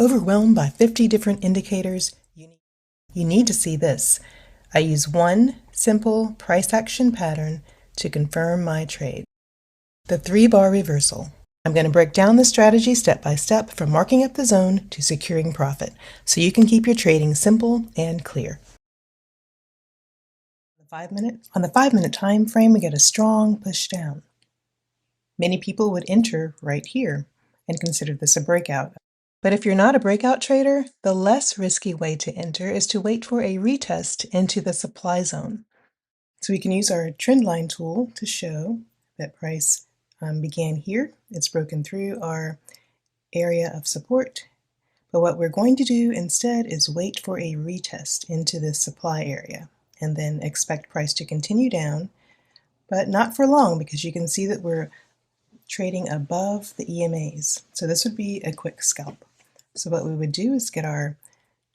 Overwhelmed by 50 different indicators, you need to see this. I use one simple price action pattern to confirm my trade. The 3-bar reversal. I'm going to break down the strategy step by step from marking up the zone to securing profit, so you can keep your trading simple and clear. On the 5-minute time frame, we get a strong push down. Many people would enter right here and consider this a breakout. But if you're not a breakout trader, the less risky way to enter is to wait for a retest into the supply zone. So we can use our trend line tool to show that price began here. It's broken through our area of support. But what we're going to do instead is wait for a retest into this supply area and then expect price to continue down, but not for long, because you can see that we're trading above the EMAs. So this would be a quick scalp. So what we would do is get our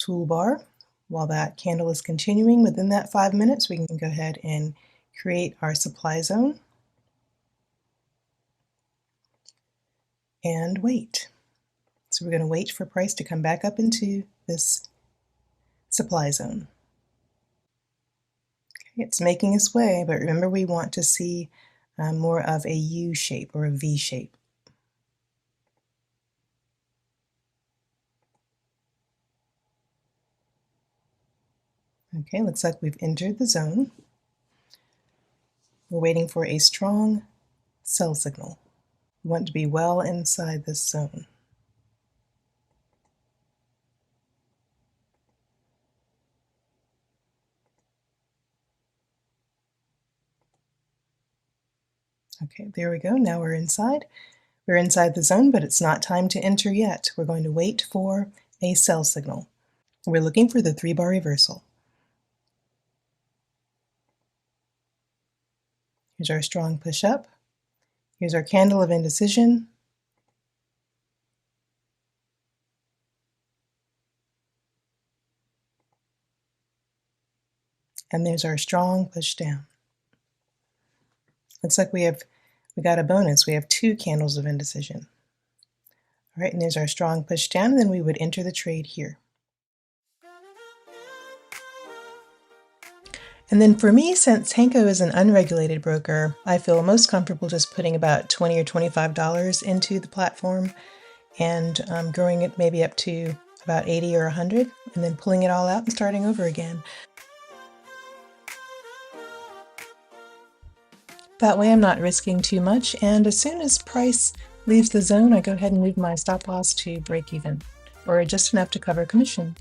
toolbar. While that candle is continuing within that 5 minutes, we can go ahead and create our supply zone and wait. So we're going to wait for price to come back up into this supply zone. Okay, it's making its way, but remember, we want to see more of a U shape or a V shape. Okay, looks like we've entered the zone. We're waiting for a strong sell signal. We want to be well inside this zone. Okay, there we go. Now we're inside. We're inside the zone, but it's not time to enter yet. We're going to wait for a sell signal. We're looking for the 3-bar reversal. Here's our strong push up. Here's our candle of indecision. And there's our strong push down. Looks like we got a bonus. We have 2 candles of indecision. All right, and there's our strong push down, and then we would enter the trade here. And then for me, since Hanko is an unregulated broker, I feel most comfortable just putting about $20 or $25 into the platform and growing it maybe up to about 80 or 100, and then pulling it all out and starting over again. That way I'm not risking too much, and as soon as price leaves the zone, I go ahead and move my stop loss to break even, or just enough to cover commission.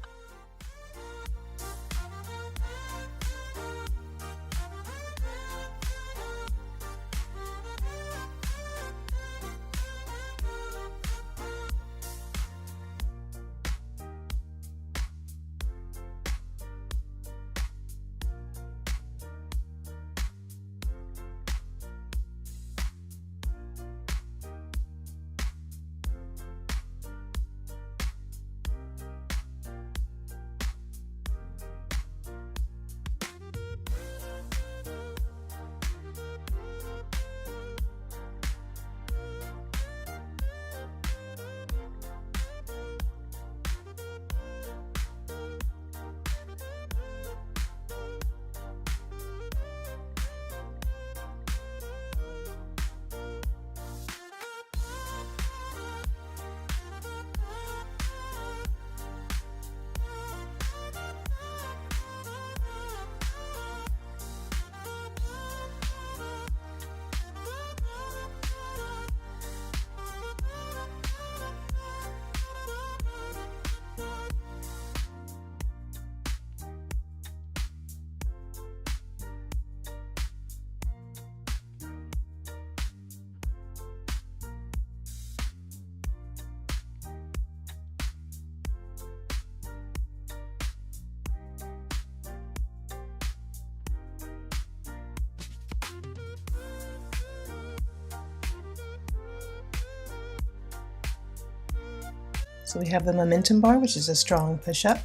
So we have the momentum bar, which is a strong push up.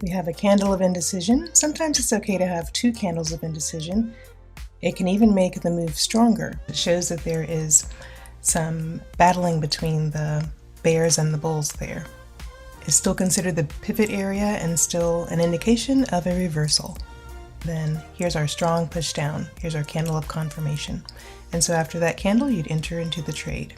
We have a candle of indecision. Sometimes it's okay to have 2 candles of indecision. It can even make the move stronger. It shows that there is some battling between the bears and the bulls there. is still considered the pivot area and still an indication of a reversal. Then here's our strong push down. Here's our candle of confirmation. And so after that candle, you'd enter into the trade.